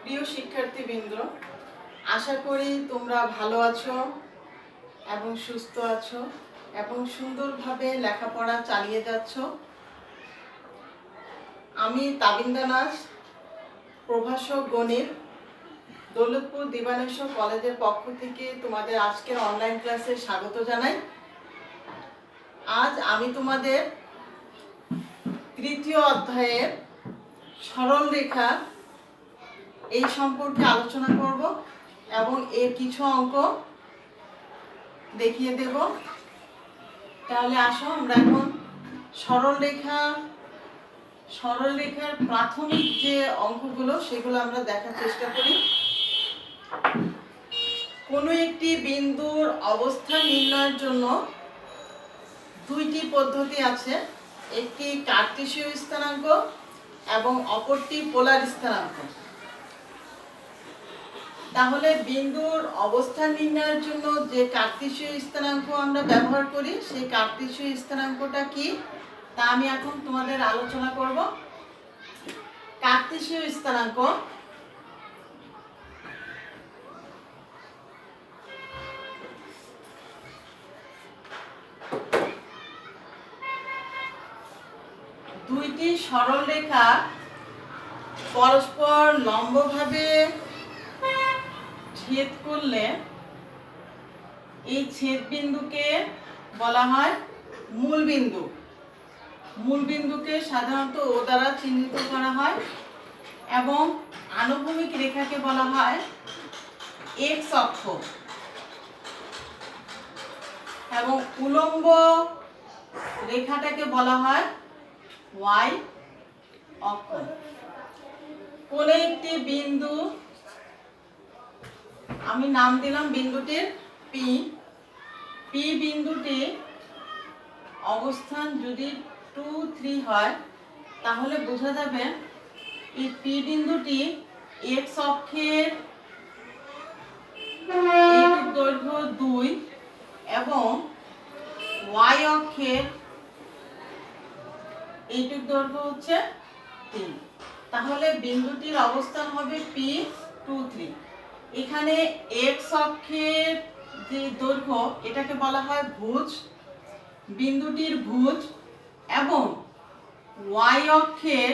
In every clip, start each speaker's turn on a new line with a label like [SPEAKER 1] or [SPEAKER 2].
[SPEAKER 1] প্রিয় শিক্ষার্থীবৃন্দ, আশা করি তোমরা ভালো আছো এবং সুস্থ আছো এবং সুন্দরভাবে লেখাপড়া চালিয়ে যাচ্ছ। আমি তাবিন্দা নাজ, প্রভাষক গণিত, দৌলতপুর দিবানেশ্বর কলেজের পক্ষ থেকে তোমাদের আজকের অনলাইন ক্লাসে স্বাগত জানাই। আজ আমি তোমাদের তৃতীয় অধ্যায়ের সরল রেখা এই সম্পর্কে আলোচনা করব এবং এর কিছু অঙ্ক দেখিয়ে দেব। তাহলে আসো আমরা এখন সরল রেখার প্রাথমিক যে অঙ্কগুলো সেগুলো আমরা দেখার চেষ্টা করি। কোনো একটি বিন্দুর অবস্থান নির্ণয়ের জন্য দুইটি পদ্ধতি আছে, একটি কার্টেসীয় স্থানাঙ্ক এবং অপরটি পোলার স্থানাঙ্ক। তাহলে বিন্দুর অবস্থান নির্ণয়ের জন্য যে কার্টেসীয় স্থানাঙ্ক আমরা ব্যবহার করি সেই কার্টেসীয় স্থানাঙ্কটা কি তা আমি এখন তোমাদের আলোচনা করব। কার্টেসীয় স্থানাঙ্ক দুইটি সরল রেখা পরস্পর লম্বভাবে ছেদ করলে এই ছেদ বিন্দুকে বলা হয় মূল বিন্দু। মূল বিন্দুকে সাধারণত ও দ্বারা চিহ্নিত করা হয় এবং আনুভূমিক রেখাকে বলা হয় এক্স অক্ষ এবং উলম্ব রেখাটাকে বলা হয় ওয়াই অক্ষ। কোন একটি বিন্দু, আমি নাম দিলাম বিন্দুটির পি। পি বিন্দুটি অবস্থান যদি 2, 3 হয় তাহলে বোঝা যাবে এই পি বিন্দুটি এক্স অক্ষের এইটুক দৈর্ঘ্য 2 এবং ওয়াই অক্ষের এইটুক দৈর্ঘ্য হচ্ছে 3। তাহলে বিন্দুটির অবস্থান হবে পি 2, 3। এখানে এক্স অক্ষের যে দৈর্ঘ্য এটাকে বলা হয় ভুজ, বিন্দুটির ভুজ, এবং ওয়াই অক্ষের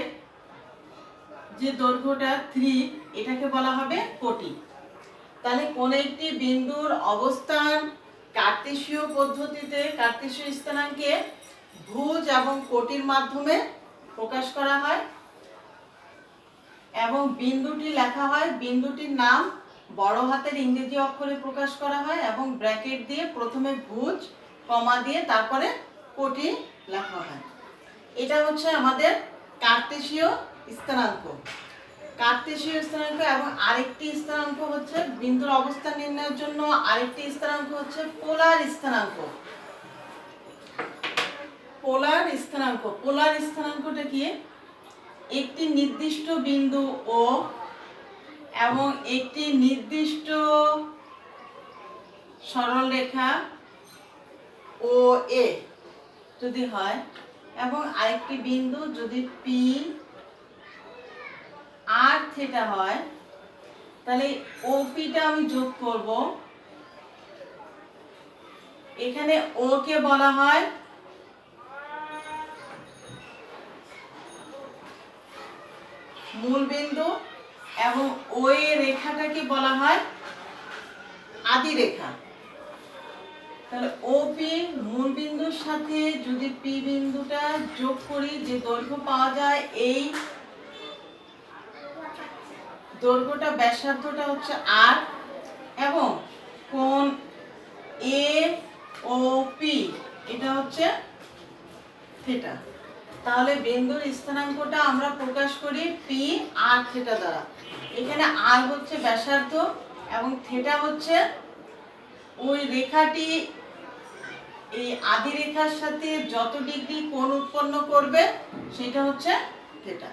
[SPEAKER 1] যে দৈর্ঘ্যটা 3 এটাকে বলা হবে কোটি। তাহলে কোন একটি বিন্দুর অবস্থান কার্টেসীয় পদ্ধতিতে কার্টেসীয় স্থানাঙ্কে ভুজ এবং কোটির মাধ্যমে প্রকাশ করা হয় এবং বিন্দুটি লেখা হয়, বিন্দুটির নাম বড় হাতের ইংরেজি অক্ষরে প্রকাশ করা হয় এবং ব্র্যাকেট দিয়ে প্রথমে ভুজ কমা দিয়ে তারপরে কোটি লেখা হয়। এটা হচ্ছে আমাদের কার্টেসীয় স্থানাঙ্ক। কার্টেসীয় স্থানাঙ্ক এবং আরেকটি স্থানাঙ্ক হচ্ছে বিন্দুর অবস্থান নির্ণয়ের জন্য আরেকটি স্থানাঙ্ক হচ্ছে পোলার স্থানাঙ্ক। পোলার স্থানাঙ্ক, পোলার স্থানাঙ্কটা কি? একটি নির্দিষ্ট বিন্দু ও এবং একটি নির্দিষ্ট সরল রেখা ও এ যদি হয় এবং আরেকটি বিন্দু যদি পি আর থিটা হয় তাহলে ওপিটা আমি যোগ করব। এখানে ও কে বলা হয় মূল বিন্দু এবং ও এর রেখাটাকে বলা হয় আদি রেখা। তাহলে ওপি মূল বিন্দুর সাথে যদি পি বিন্দুটা যোগ করি যে দৈর্ঘ্য পাওয়া যায়, এই দৈর্ঘ্যটা ব্যাসার্ধটা হচ্ছে আর এবং কোণ এ ও পি এটা হচ্ছে থিটা। তাহলে বিন্দুর স্থানাঙ্কটা আমরা প্রকাশ করি পি আর থিটা দ্বারা। এখানে আর হচ্ছে ব্যাসার্ধ এবং থিটা হচ্ছে ওই রেখাটি এই আদি রেখার সাথে যত ডিগ্রি কোণ উৎপন্ন করবে সেটা হচ্ছে থিটা।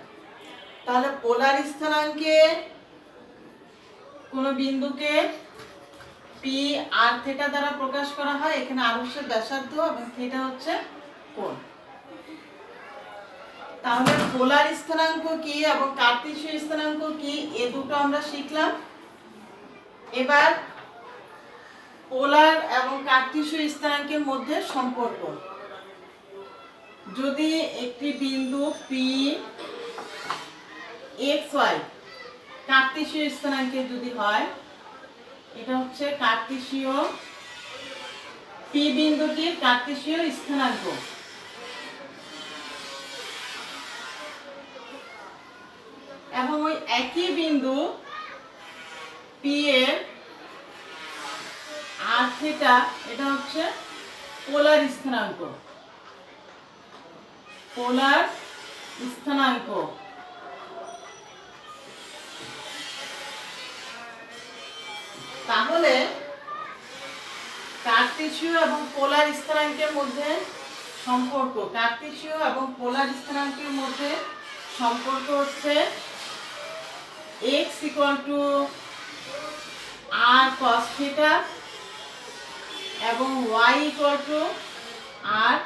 [SPEAKER 1] তাহলে পোলার স্থানাঙ্কে কোন বিন্দুকে পি আর থিটা দ্বারা প্রকাশ করা হয়। এখানে আর হচ্ছে ব্যাসার্ধ এবং থিটা হচ্ছে কোণ। তাহলে পোলার স্থানাঙ্ক কি এবং কার্তেশীয় স্থানাঙ্ক কি এ দুটো আমরা শিখলাম। এবার পোলার এবং কার্তেশীয় স্থানাঙ্কের মধ্যে সম্পর্ক। যদি একটি বিন্দু পি এক্স ওয়াই কার্তেশীয় স্থানাঙ্কের যদি হয়, এটা হচ্ছে কার্তেশীয় পি বিন্দুটির কার্তেশীয় স্থানাঙ্ক। এবং ওই একই বিন্দু পি এর আর থিটা, এটা হচ্ছে পোলার স্থানাঙ্ক। পোলার স্থানাঙ্ক। তাহলে কার্তেশীয় এবং পোলার স্থানাঙ্কের মধ্যে সম্পর্ক, কার্তেশীয় এবং পোলার স্থানাঙ্কের মধ্যে সম্পর্ক হচ্ছে x = r cos θ এবং y = r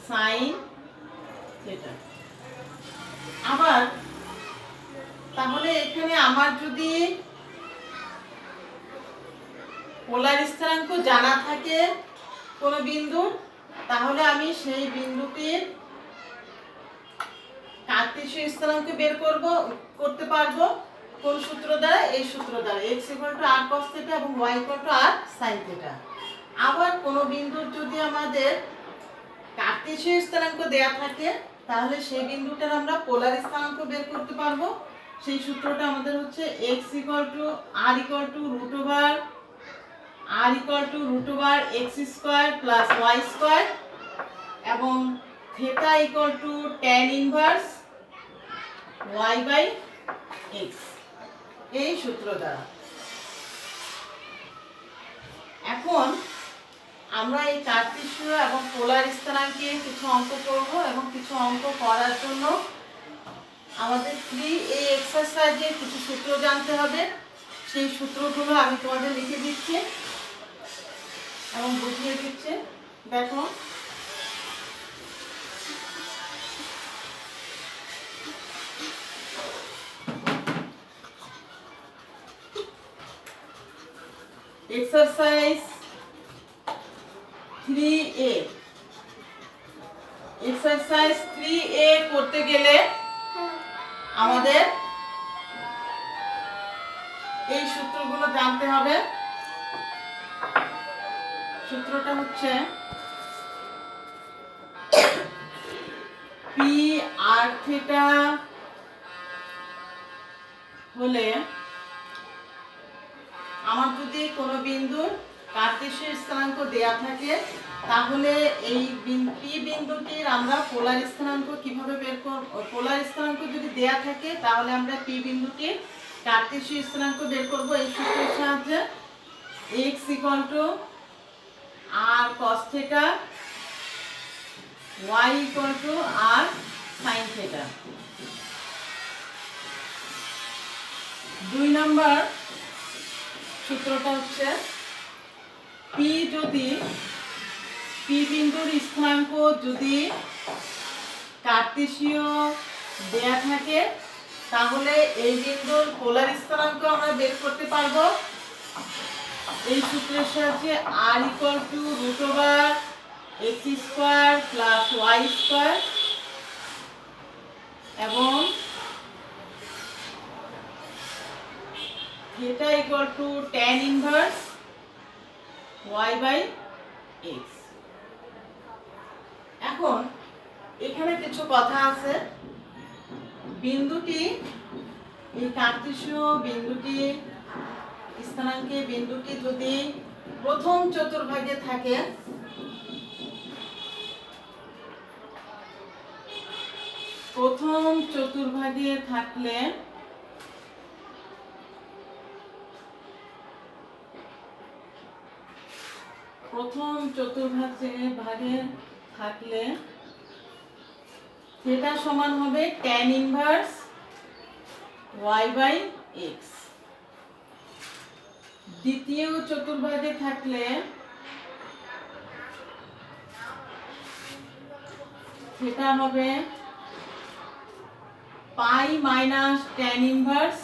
[SPEAKER 1] sin θ। আবার তাহলে এখানে আমার যদি পোলার স্থানাঙ্ক জানা থাকে কোন বিন্দু, তাহলে আমি সেই বিন্দুটির কার্তেশীয় স্থানাঙ্ক বের করতে পারবো কোন সূত্র দ্বারা? এই সূত্র দ্বারা, x = r cos θ এবং y = r sin θ। আবার কোন বিন্দুর যদি আমাদের কার্তেশীয় স্থানাঙ্ক দেয়া থাকে, তাহলে সেই বিন্দুটার আমরা পোলার স্থানাঙ্ক বের করতে পারবো। সেই সূত্রটা আমাদের হচ্ছে x = r √r x² + y² এবং θ = tan inverse y/x, এই সূত্র দ্বারা। এখন আমরা এই কার্তেশীয় এবং পোলার স্থানাঙ্কে কিছু অঙ্ক করব এবং কিছু অঙ্ক করার জন্য আমাদের এই এক্সারসাইজে কিছু সূত্র জানতে হবে। সেই সূত্রগুলো আমি তোমাদের লিখে দিচ্ছি এবং বুঝিয়ে দিচ্ছি। দেখো, এক্সারসাইজ 3A। এক্সারসাইজ 3A করতে গেলে আমাদের এই সূত্রগুলো জানতে হবে। সূত্রটা হচ্ছে p r θ হলে আমার যদি কোনো বিন্দুর কার্তেশীয় স্থানাঙ্ক দেয়া থাকে, তাহলে এই পি বিন্দুটির আমরা পোলার স্থানাঙ্ক কিভাবে বের করব? পোলার স্থানাঙ্ক যদি দেয়া থাকে, তাহলে আমরা পি বিন্দুটির কার্তেশীয় স্থানাঙ্ক বের করব এই সূত্রের সাহায্যে। x = r cos θ, y = r sin θ। 2 নম্বর সূত্রটা হচ্ছে পি বিন্দুর স্থানাঙ্ক যদি কার্তেশীয় দেয়া থাকে, তাহলে এই বিন্দুর পোলার স্থানাঙ্ক আমরা বের করতে পারবো এই সূত্রের সাহায্যে। r √r x² + y² এবং θ = tan inverse y/x। এখন এখানে কিছু কথা আছে। বিন্দুটি, এই কার্তেশীয় বিন্দুটি স্থানাঙ্কে বিন্দুটি যদি প্রথম চতুর্ভাগে থাকে, প্রথম চতুর্ভাগে থাকলে সেটা সমান হবে tan inverse y/x। দ্বিতীয় চতুর্ভাগে থাকলে সেটা হবে pi minus tan inverse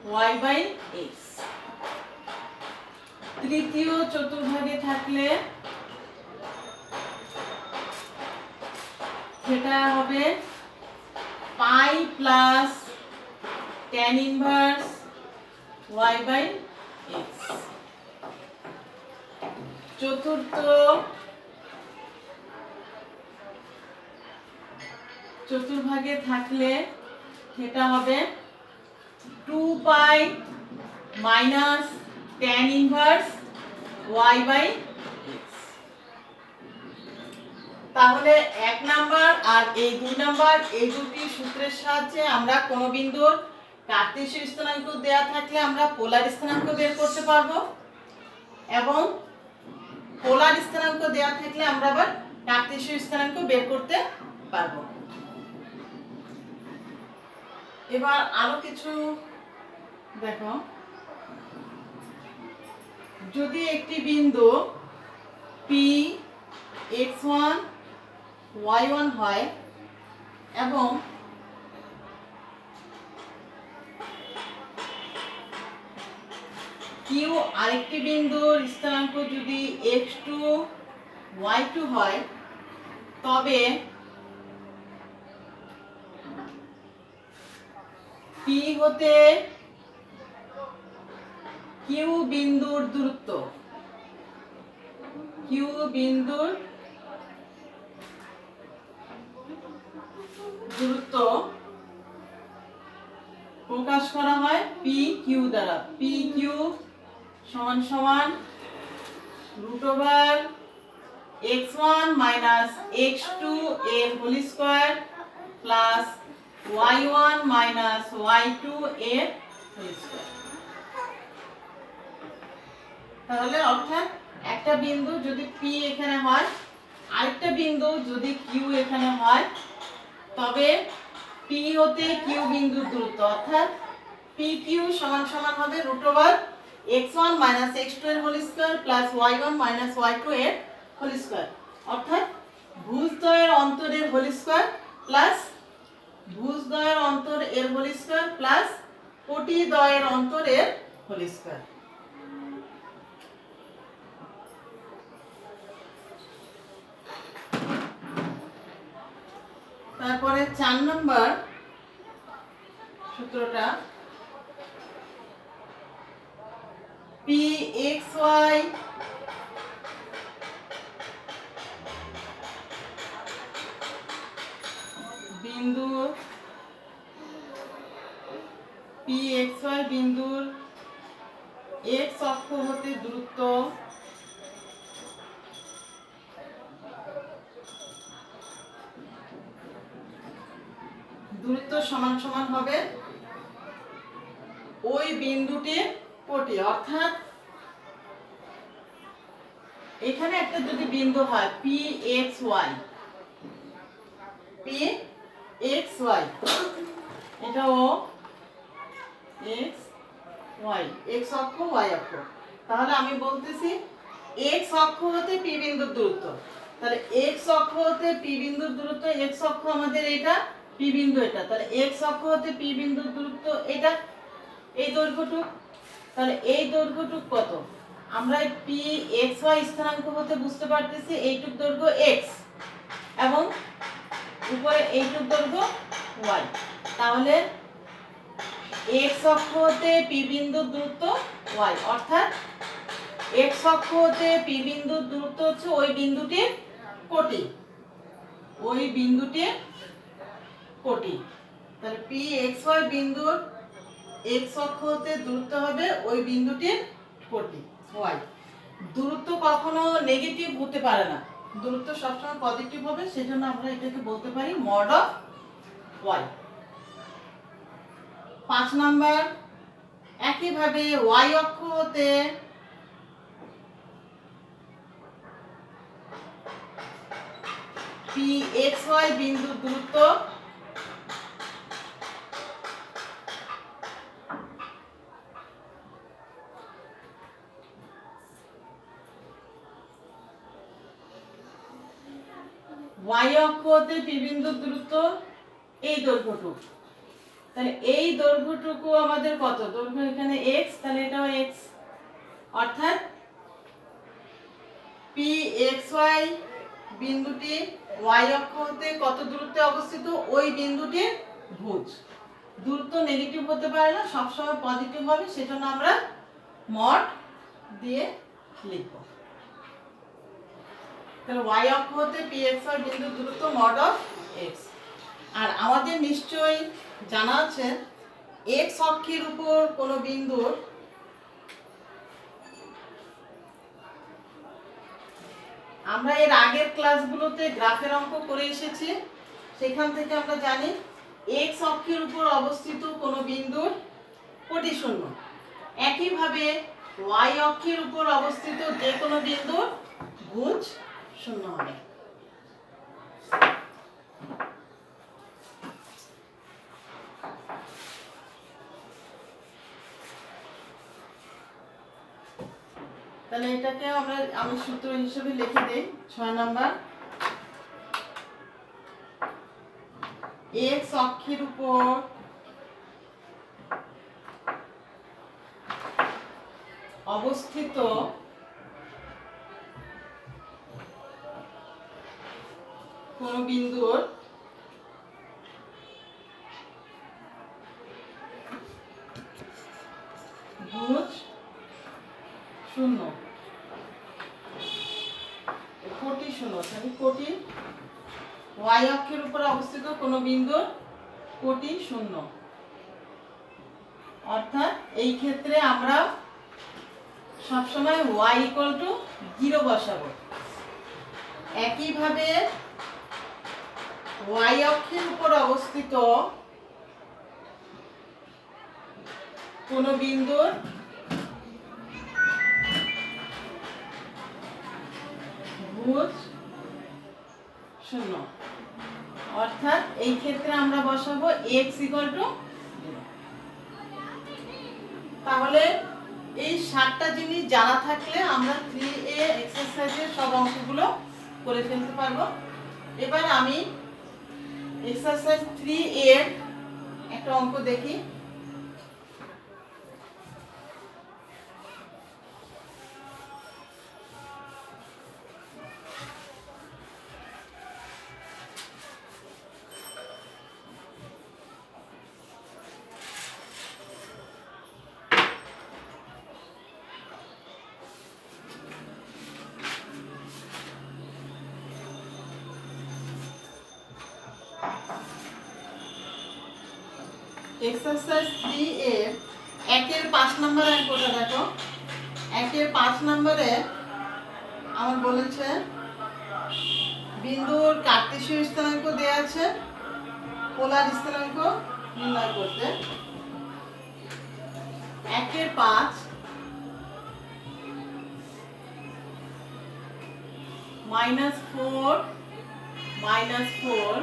[SPEAKER 1] y by x. তৃতীয় চতুর্ভাগে থাকলে সেটা হবে pi plus tan inverse y by x. চতুর্থ চতুর্ভাগে থাকলে সেটা হবে 2 pi minus tan inverse y by x. তাহলে 1 নাম্বার আর এই 2 নাম্বার এই দুটি সূত্রের সাহায্যে আমরা কোন বিন্দুর কার্তেশীয় স্থানাঙ্ক দেয়া থাকলে আমরা পোলার স্থানাঙ্ক বের করতে পারবো, এবং পোলার স্থানাঙ্ক দেয়া থাকলে আমরা আবার কার্তেশীয় স্থানাঙ্ক বের করতে পারবো। এবার আরো কিছু দেখো, যদি একটি বিন্দু পি x1 y1 হয় এবং কিউ আরেকটি বিন্দুর স্থানাঙ্ক যদি x2 y2 হয়, তবে পি হতে কিউ বিন্দুর দূরত্ব প্রকাশ করা হয় পি কিউ দ্বারা। পি কিউ সমান সমান √x1 মাইনাস x2 এর whole square plus y1 minus y2 এর হোল স্কয়ার। তাহলে অর্থাৎ একটা বিন্দু যদি পি এখানে হয়, আরেকটা বিন্দু যদি কিউ এখানে হয়, তবে পি হতে কিউ বিন্দুর দূরত্ব অর্থাৎ পি কিউ সমান সমান হবে √x1 মাইনাস x2 এর whole square plus y1 minus y2 এর হোল স্কয়ার, অর্থাৎ ভুজদ্বয়ের অন্তরের হোল স্কয়ার প্লাস ভুজদ্বয়ের অন্তর এর হোল স্কয়ার প্লাস কোটিদ্বয়ের অন্তরের হোল স্কয়ার। তারপরে 4 নম্বর সূত্রটা pxy বিন্দুর x অক্ষ হতে দূরত্ব সমান সমান হবে ওই বিন্দুটির কোটি, অর্থাৎ এখানে একটা যদি বিন্দু হয় pxy, এটা ও x y, x অক্ষ y অক্ষ, তাহলে আমি বলতেছি x অক্ষ হতে p বিন্দুর দূরত্ব। তাহলে x অক্ষ হতে p বিন্দুর দূরত্ব, x অক্ষ আমাদের এটা, p বিন্দু এটা, তাহলে x অক্ষ হতে p বিন্দুর দূরত্ব এটা, এই দৈর্ঘ্যটুক। তাহলে এই দৈর্ঘ্যটুক কত? আমরা এই p xy স্থানাঙ্ক হতে বুঝতে পারতেছি এইটুক দৈর্ঘ্য x এবং উপরে এইটুক দৈর্ঘ্য y। তাহলে x অক্ষ হতে p বিন্দুর দূরত্ব y, অর্থাৎ x অক্ষ হতে p বিন্দুর দূরত্ব হচ্ছে ওই বিন্দুটির কোটি, তাহলে pxy বিন্দুর x অক্ষ হতে দূরত্ব হবে ওই বিন্দুটির কোটি y। দূরত্ব কখনো নেগেটিভ হতে পারে না, দূরত্ব সবসময় পজিটিভ হবে, সেজন্য আমরা এটাকে বলতে পারি মড অফ y। 5 নাম্বার একইভাবে y অক্ষ হতে pxy বিন্দুর দূরত্ব y অক্ষ হতে p বিন্দুর দূরত্ব এই দৈর্ঘ্যটুকু, তাহলে এই দৈর্ঘ্যটুকু আমাদের কত? দৈর্ঘ্য এখানে x, তাহলে এটাও x, অর্থাৎ PXY বিন্দুটি y অক্ষ হতে কত দূরত্বে অবস্থিত? ওই বিন্দুটির ভুজ। দূরত্ব নেগেটিভ হতে পারে না, সবসময় পজিটিভ হবে, সেজন্য আমরা মড দিয়ে লিখব। তাহলে y অক্ষ হতে PXY বিন্দুর দূরত্ব মড অফ x। আর আমাদের নিশ্চয়ই জানা আছে x অক্ষের উপর কোনো বিন্দুর আমরা এর আগের ক্লাসগুলোতে গ্রাফের অঙ্ক করে এসেছি, সেখান থেকে আমরা জানি x অক্ষের উপর অবস্থিত কোনো বিন্দুর কোটি শূন্য। একইভাবে y অক্ষের উপর অবস্থিত যে কোনো বিন্দুর ভুজ শূন্য হবে। তাহলে এটাকে আমি সূত্র হিসেবে লিখে দেই। 6 নাম্বার, x অক্ষের উপর অবস্থিত কোন বিন্দুর ভুজ শূন্য, কোটি শূন্য, তাহলে কোটি y অক্ষের উপর অবস্থিত কোন বিন্দুর কোটি শূন্য, অর্থাৎ এই ক্ষেত্রে আমরা সবসময় y = 0 বসাবো। একইভাবে y অক্ষের উপর অবস্থিত কোন বিন্দুর ভুজ শূন্য, অর্থাৎ এই ক্ষেত্রে আমরা বসাবো x = 0। তাহলে এই 7টা জিনিস জানা থাকলে আমরা 3A এক্সারসাইজের সব অঙ্কগুলো করে ফেলতে পারবো। এবার আমি এক্সারসাইজ 3A এর একটা অঙ্ক দেখি। এক্সারসাইজ 3 এর 1-এর 5 নাম্বার অঙ্কটা দেখো। 1-এর 5 নম্বরে আমার বলেছে বিন্দুর কার্টেসীয় স্থানাঙ্ক দেয়া আছে, পোলার স্থানাঙ্ক নির্ণয় করতে। 1-এর 5 -4 -4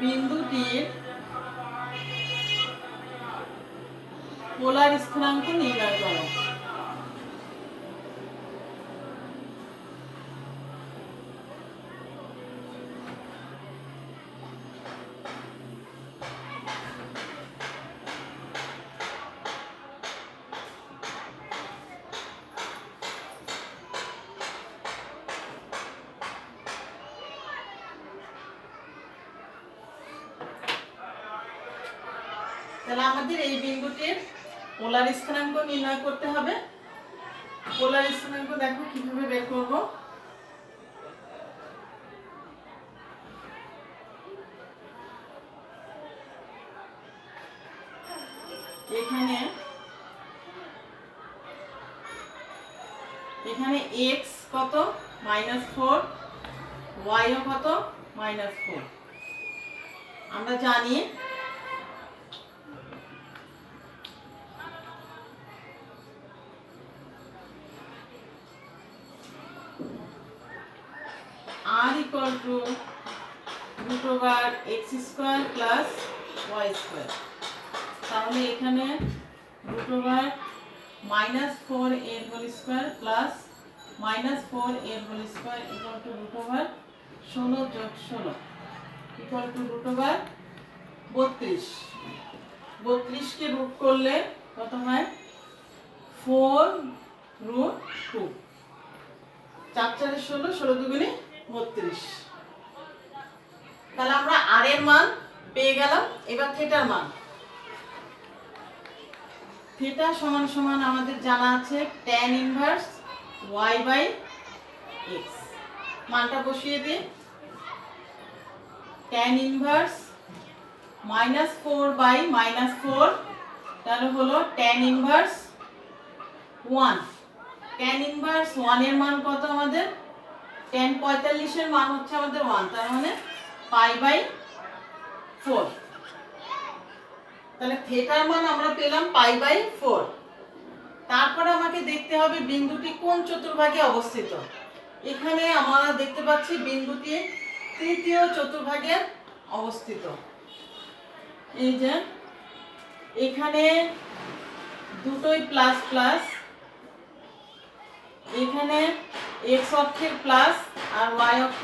[SPEAKER 1] বিন্দুটির পোলার স্থানাঙ্ক নির্ণয় করো। তাহলে আমাদের এই বিন্দুটির পোলার স্থানাঙ্ক নির্ণয় করতে হবে। পোলার স্থানাঙ্ক দেখো কিভাবে বের করব। এখানে x কত? -4, y ও কত? -4। আমরা জানি r = √x² + y²। তাহলে এখানে √−4a² + -4a² = √16 + 16। Equal to root over 32। 32কে রুট করলে কত হয়? 4 রুট 2। 4 4 16, 16 দুগুণে 32। তাহলে আমরা আর এর মান পেয়ে গেলাম। এবার থিটার মান। থিটা সমান সমান আমাদের জানা আছে tan inverse y by x। মানটা বসিয়ে দিই। tan ইনভার্স -4 বাই -4 তাহলে হলো tan ইনভার্স 1। tan ইনভার্স 1 এর মান কত আমাদের? tan 45 এর মান হচ্ছে আমাদের 1, তার মানে পাই বাই 4। তাহলে থিটার মান আমরা পেলাম পাই বাই 4। তারপরে আমাকে দেখতে হবে বিন্দুটি কোন চতুর্ভাগে অবস্থিত। এখানে আমরা দেখতে পাচ্ছি বিন্দুটি তৃতীয় চতুর্ভাগে অবস্থিত। এই যে এখানে দুটোই প্লাস প্লাস, এখানে x অক্ষের প্লাস আর y অক্ষ,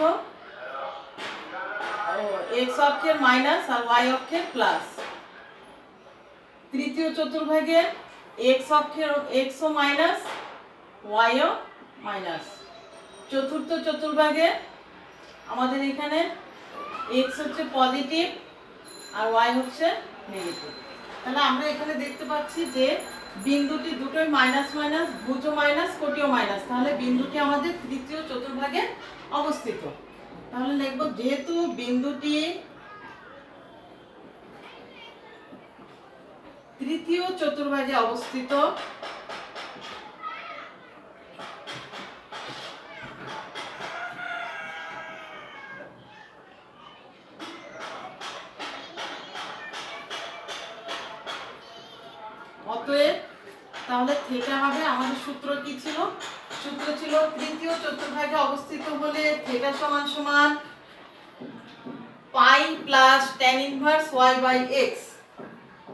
[SPEAKER 1] x অক্ষের মাইনাস আর y অক্ষের প্লাস। তৃতীয় চতুর্ভাগে x অক্ষের x ও মাইনাস, y ও মাইনাস। চতুর্থ চতুর্ভাগে আমাদের এখানে x হচ্ছে পজিটিভ আর y হচ্ছে নেগেটিভ। তাহলে আমরা এখানে দেখতে পাচ্ছি যে বিন্দুটি দুটোই মাইনাস মাইনাস, ভুজও মাইনাস, কোটিও মাইনাস। তাহলে বিন্দুটি আমাদের তৃতীয় চতুর্ভাগে অবস্থিত। তাহলে লিখব যেহেতু বিন্দুটি তৃতীয় চতুর্ভাগে অবস্থিত, অতএব তাহলে থিটা হবে, আমাদের সূত্র কি ছিল? সূত্র ছিল তৃতীয় চতুর্ভাগে অবস্থিত হলে থিটা সমান সমান pi plus tan inverse y by x।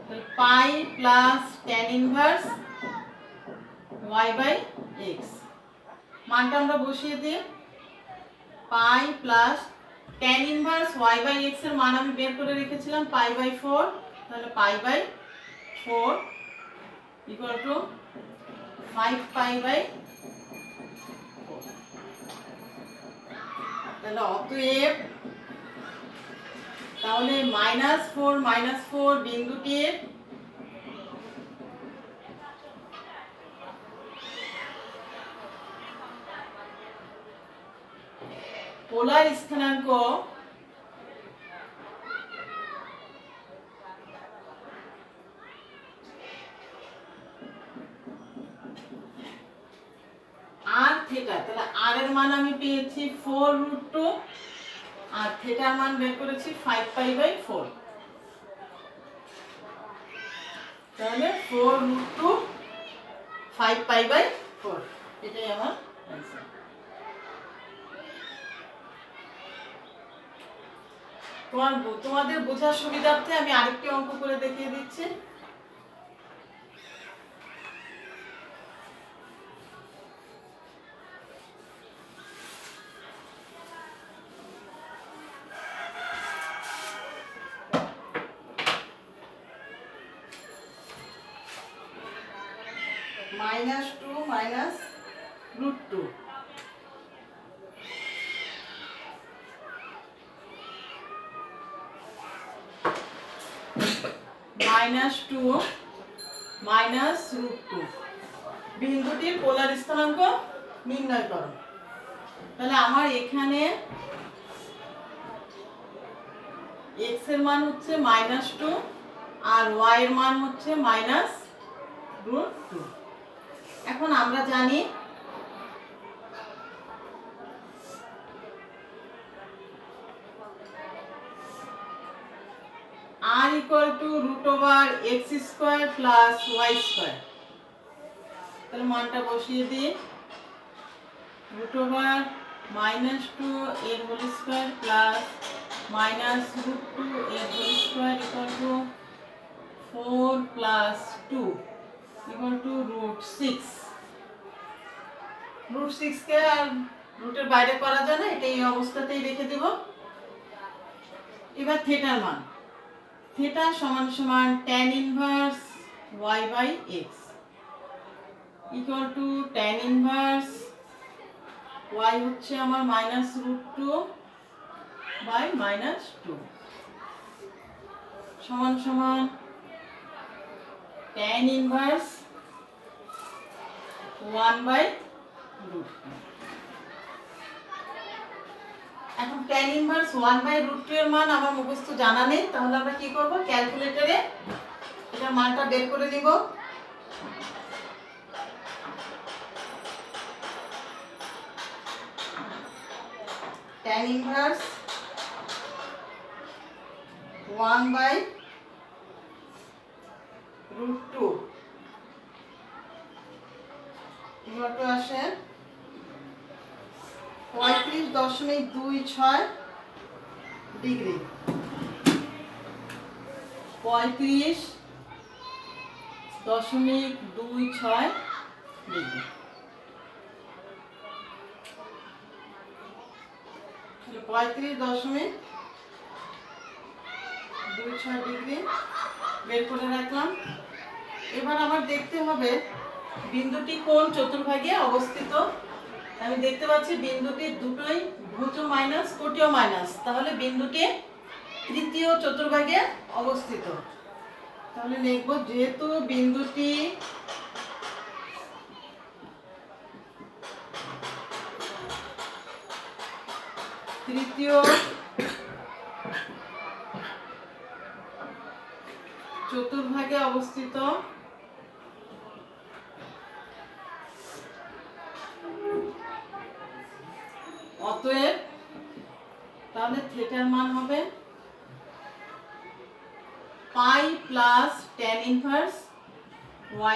[SPEAKER 1] তাহলে pi plus tan inverse y by x। মানটা আমরা বসিয়ে দিই। Pi plus tan inverse y by x এর মান আমি বের করে রেখেছিলাম পাই বাই 4। তাহলে pi by 4 equal to 5 pi by 4। তাহলে অতএব তাহলে -4 বিন্দুটির পোলার স্থানাঙ্ক আর থিটা। তাহলে আর এর মান আমি পেয়েছি 4 রুট 2 আর থিটার মান বের করেছি 5 পাই বাই 4। তাহলে 4 রুট 2 5 পাই বাই 4, এটাই আমার অ্যানসার। তোমাদের বোঝার সুবিধার্থে আমি আরেকটি অঙ্ক করে দেখিয়ে দিচ্ছি। -2 মাইনাস রুট 2 -2 মাইনাস রুট 2 বিন্দুটির পোলার স্থানাঙ্ক নির্ণয় করো। তাহলে আমার এখানে x এর মান হচ্ছে -2 আর y এর মান হচ্ছে -রুট 2। এখন আমরা জানি r equal to root over x square plus y square. তাহলে মানটা বসিয়ে দিই। রুট ওভার -2 এর হোল স্কয়ার প্লাস -রুট 2 এর whole square equal to 4 plus 2 equal to root 6। Root 6 কে আর রুটের বাইরে করা যায় না, এটা এই অবস্থাতেই রেখে দেব। এবার থিটার মান, থিটা সমান সমান tan inverse y by x equal to tan inverse y হচ্ছে আমার -√2 বাই -2 সমান সমান tan ইনভার্স 1 বাই √2। এখন tan ইনভার্স 1 বাই √2 এর মান আমার মুখস্থ জানা নেই, তাহলে আমরা কি করব, ক্যালকুলেটরে এটা মানটা বের করে নিব। tan ইনভার্স 1 বাই √2 কত আসে 35.26 ডিগ্রি, 35.26 ডিগ্রি। 35.26 ডিগ্রি বের করে রাখলাম। এবার আবার দেখতে হবে বিন্দুটি কোন চতুর্ভাগে অবস্থিত। আমি দেখতে পাচ্ছি বিন্দুটি দুটোই ভুজ মাইনাস কোটীয় মাইনাস, তাহলে বিন্দুটি তৃতীয় চতুর্ভাগে অবস্থিত। তাহলে লিখব যেহেতু বিন্দুটি তৃতীয় চতুর্ভাগে অবস্থিত, অতএব তাহলে থিটার মান হবে pi plus tan inverse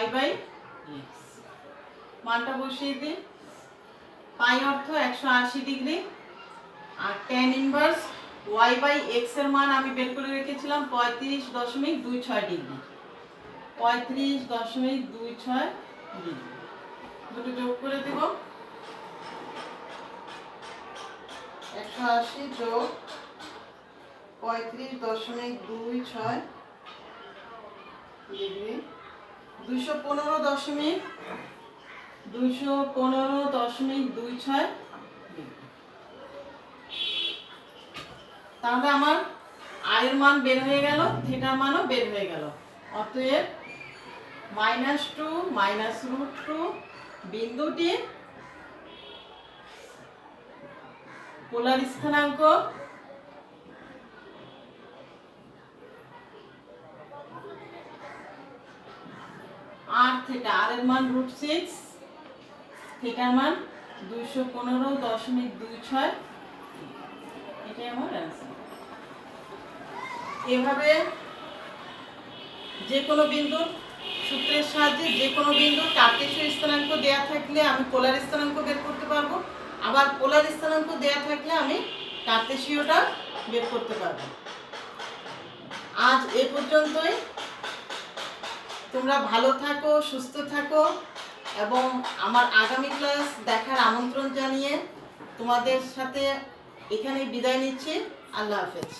[SPEAKER 1] y by x। মানটা বসিয়ে দিই, পাই অর্থ 180 ডিগ্রি, আর tan inverse y by x এর মান আমি বের করে রেখেছিলাম 35.26 ডিগ্রি, 35.26 ডিগ্রি। দুটো যোগ করে দেব, 180 যোগ 35.26 ডিগ্রি 215.26 ডিগ্রি। তাহলে আমার আর এর মান বের হয়ে গেল, থিটার মানও বের হয়ে গেল। অতএব -2 -√2 বিন্দুটি পোলার স্থানাঙ্ক আর থিটা, আর এর মান √6, থিটার মান 215.26, এটাই আমার অ্যান্সার। এভাবে যে কোনো বিন্দু সূত্রের সাহায্যে যে কোনো বিন্দু কার্টেসীয় স্থানাঙ্ক দেয়া থাকলে আমি পোলার স্থানাঙ্ক বের করতে পারবো, আবার পোলার স্থানাঙ্ক দেয়া থাকলে আমি কার্টেসীয়টা বের করতে পারবো। আজ এ পর্যন্তই। তোমরা ভালো থাকো, সুস্থ থাকো এবং আমার আগামী ক্লাস দেখার আমন্ত্রণ জানিয়ে তোমাদের সাথে এখানেই বিদায় নিচ্ছি। আল্লাহ হাফেজ।